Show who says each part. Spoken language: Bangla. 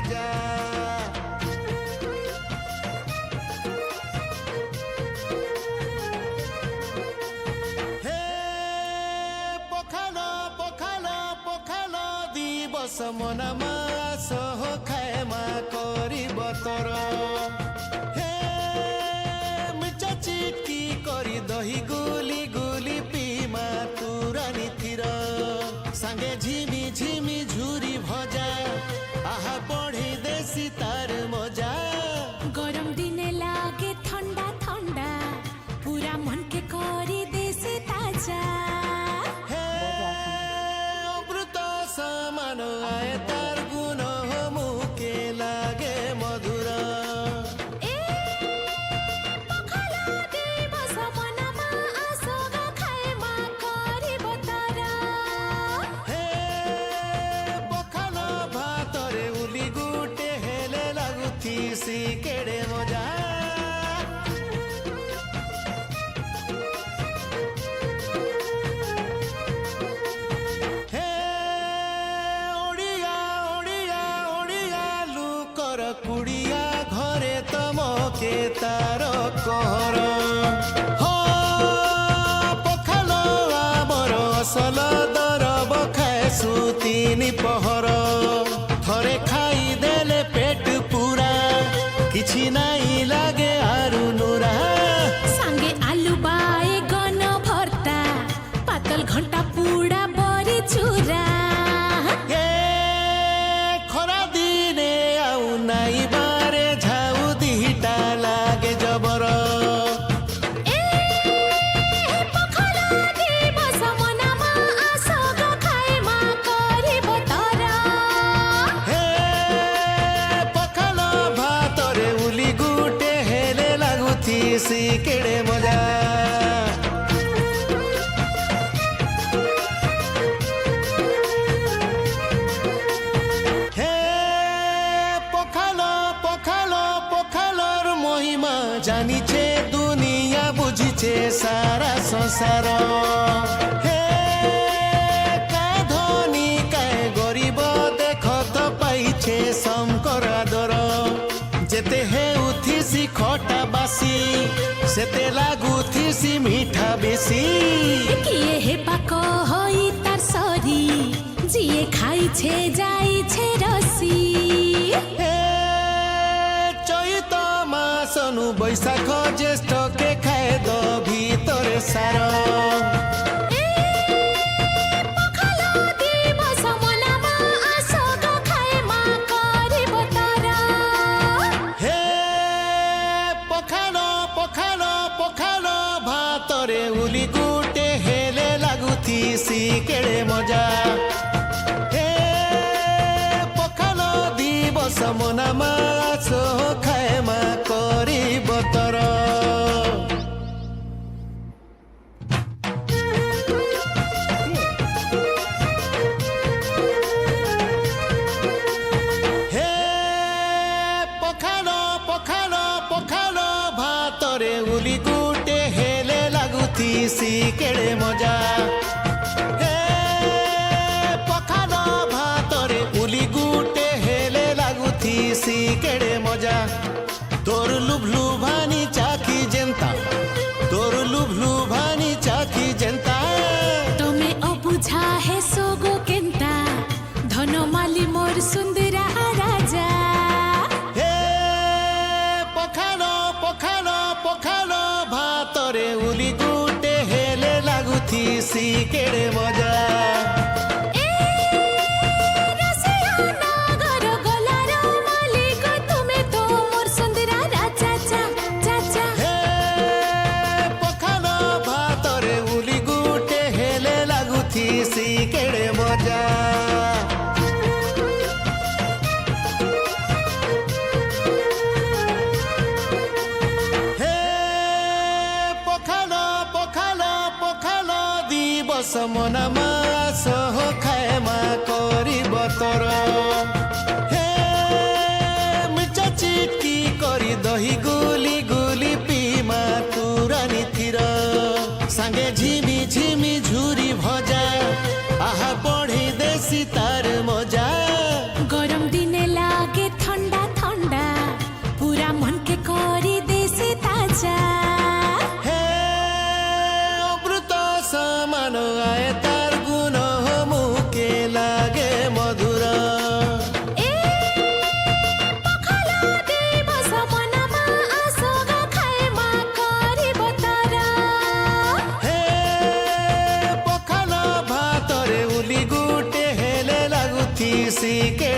Speaker 1: মজা। হে পখাল পখাল পখাল দিবস মনা মাস খায় মা করিব তোর। হে মিঠা চিটকি করি দহি গুলি গুলি পিমা তুরানি তীর সাঙ্গে ঝিমি ঝিমি ঝুরি ভজা আহা পড়ে দেশি তার মজা।
Speaker 2: গরম দিনে লাগে ঠান্ডা ঠান্ডা পুরা মনকে করে দেশে তাজা।
Speaker 1: হে অমৃত সমান আয় তার গুণ মুখে লাগে মধুর।
Speaker 2: এ পখাল দিবস মনা মাস খায় মা করিব তোর।
Speaker 1: হে পখাল ভাতরে উলি গুটে হেলে লাগুথিসি কেড়ে মজা। হে ওড়িয়া ওড়িয়া ওড়িয়া লুকর কুড়িয়া ঘরে তমকে তার কহর। হ পখাল আমার অসল দরব খায় সুতিনি পহর। থরে খাই দেলে পেট পুরা কিছু নাই লাগে আরু নুরা।
Speaker 2: সাঙ্গে আলু বাইগন ভর্তা পাতল ঘন্টা পুড়া বড়ি চূড়া।
Speaker 1: এ খরা দিনে আউ নাই বারে ঝাউ দিটা লাগে জবর।
Speaker 2: এ পখাল দিবস মনা মাস খায় মা করিব তোর।
Speaker 1: হে পখাল ভাতরে উলি গুটে হেলে লাগুথিসি কেড়ে মজা। হে পখাল পখাল পখালর মহিমা জানিছে দুনিয়া বুঝিছে সারা সংসার। হে কায় ধনী কায় গরিব দেখ তো পাইছে শঙ্কর আদর। যেতে হেউথিসি খটা বাসি সেতে লাগুথিসি মিঠা বেশি।
Speaker 2: কিয়ে হে পাক হই তার সরি জিয়ে খাইছে যাইছে রসি।
Speaker 1: হে চৈত মাসনু বৈশাখ জ্যেষ্ঠকে খায় দ ভিতরে সার।
Speaker 2: এ পখাল দিবস মনা মাস খায় মা করিব তোর।
Speaker 1: হে পখাল পখাল পখাল ভাতরে উলি গুটে হেলে লাগুথিসি কেড়ে মজা। হে পখাল দিবস মনা মাস খায় মা করিব তোর। হে পখাল পখাল পখাল ভাতরে উলি গুটে হেলে লাগুথিসি কেড়ে মজা। হে পখাল ভাতরে উলি গুটে হেলে লাগুথিসি কেড়ে মজা। তোর লুভলু ভানি চাকি জেন্তা তোর লুভলু ভানি চাকি জেন্তা।
Speaker 2: তুমি অবুঝা হে সোগো কেন্তা ধনমালি মোর সুন্দরা রাজা।
Speaker 1: হে পখাল পখাল পখাল ভাতরে উলি গুটে হেলে লাগুথিসি কেড়ে মজা।
Speaker 2: এ রসিয়া নাগর গলার মালিক তুমি তো মোর সুন্দরা রাজা চা চাচা।
Speaker 1: হে পখাল ভাতরে উলি গুটে হেলে লাগুথিসি কেড়ে মজা। হে পখাল পখাল পখাল দিবস মনা মাস খায় মা করিব তোর। হে মিঠা চিটকি করি দহি গুলি গুলি পিমা তুরানি তীর সাঙ্গে ঝিমি ঝিমি ঝুরি ভজা আহা পড়ে দেশি তার মজা।
Speaker 2: গরম দিনে লাগে
Speaker 1: ମାନ ଆଏ ତାର ଗୁଣ ମୁକେ ଲାଗେ ମଧୁର
Speaker 2: ए पखाला दिवस मनमा आसगा खाएमा करिब तर
Speaker 1: हे पखाल भातरे उली गुटे हेले लागुथी सिके